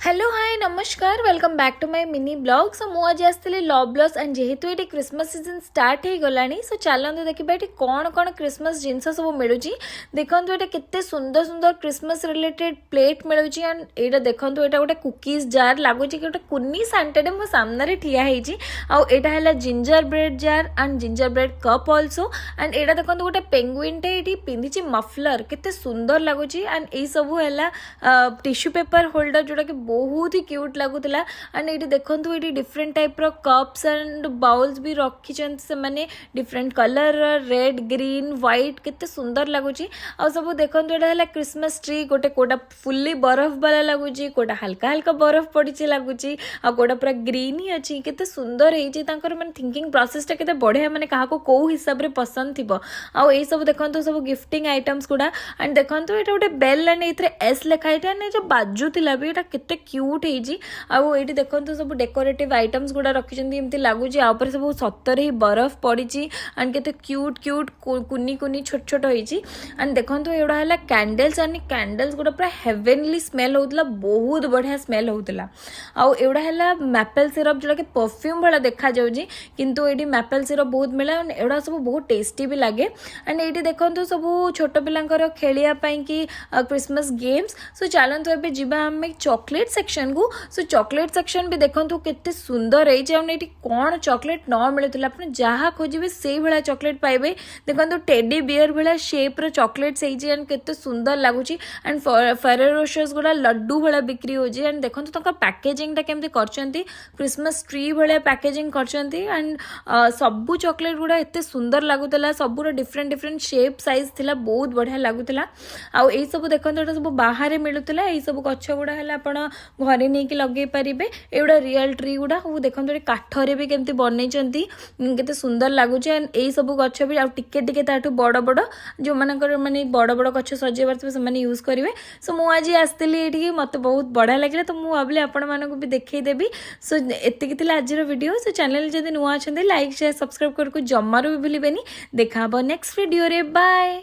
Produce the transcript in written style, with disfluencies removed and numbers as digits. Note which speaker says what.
Speaker 1: Hello hi नमस्कार welcome back to my mini blog. So मुझे आसती लवलस एंड जेहेतु ये क्रिसमस सीजन स्टार्ट हो गलानी सो चलते देखा ये कौन कौन क्रिसमस जिनस सब मिलूँ। देखो ये केते सुंदर सुंदर क्रिसमस रिलेटेड प्लेट मिलूँ एंड ये देखो ये गोटे कुकीज जार लगुच कि गोटे कुनी सांटे मो सामने ठिया है ginger bread jar and ginger bread cup also and ये देखो गोटे पेंगुइनटे ये पिंधि मफलर केते सुंदर लगुच एंड ये सब है टिश्यू पेपर होल्डर जोटा कि बहुत ही क्यूट लगुला एंड ये देखो ये डिफरेंट टाइप रो कप्स एंड बाउल्स भी रखी से different colour red green white केते सुंदर लगुच। आ सब देखो ये क्रिसमस ट्री गोटे कोटा फुल्ली बरफ वाला लगुच कोटा हल्का हल्का बरफ पड़ी लगुच आ कोटा पूरा ग्रीन ही अच्छी केते सुंदर है थिंकिंग प्रोसेसटा केते बढ़िया माने कहा को कौ हिसाब रे पसंद थी आ सब देखो सब गिफ्टिंग आइटम्स गुड़ा एंड देखो ये गोटे बेल एंड ये एस लिखाई एंड जो बाजुला भी ये केते क्यूट है देखो सब डेकोरेटिव आइटम्स गुड़ा रखिंट लगुच सब सतर ही बरफ पड़ी एंड केते क्यूट क्यूट कुनी कुनी छोट छोट होती एंड देखो एगुड़ा है कैंडल्स एंड कैंडल्स गुड़ा पूरा हेवेनली स्मेल होता बहुत बढ़िया स्मेल होता आउड़ा है मैपल सिरप जोटा कि परफ्यूम भाया देखा जाऊँगी किंतु ये मैपल सिरप बहुत मिले एगुड़ा सब बहुत टेस्टी भी लगे एंड ये देखो सब छोट पिलांकर खेलियापाई कि क्रिसमस गेम्स। सो चलते एवं जीवा आम चॉकलेट सेक्शन को। सो चॉकलेट सेक्शन भी देखो केते सुंदर है कौन चॉकलेट न मिलूला आप जहाँ खोजे से भाया चॉकलेट पाइबे। देखो टेडी बियर भाया शेप रो चॉकलेट्स एंड केते सुंदर लगुच एंड फेरेरो रोशर्स गुड़ा लड्डू भाया बिक्री होची एंड देखो पैकेजिंग केमती करचंती क्रिसमस ट्री भाया पैकेजिंग करचंती एंड सबू चॉकलेट गुड़ा एते सुंदर लगुला सबूर डिफरेंट डिफरेंट शेप साइज थिला बहुत बढ़िया लगुला। आउ ए सब देखो ये सब बाहर मिलूला ये सब गछ गुड़ा है आप घरे नहीं लगे पारे एगुड़ा रियल ट्री गुड़ा देखो ये काठरे भी केमती बनई केते सुंदर लगुच एंड यही सब गछ भी टिके ताठू बड़ बड़ जो माने बड़ बड़ गछ सजेबार से यूज करेंगे। सो मुझे आसती ये मत बहुत बढ़िया लगे तो मुझे भाविली आपण भी देखईदेवी। सो एति आज वीडियो। सो चैनल जब नुआ अच्छा लाइक शेयर सब्सक्राइब करके जमारू भी भूलें। देखा नेक्स्ट वीडियो रे बाय।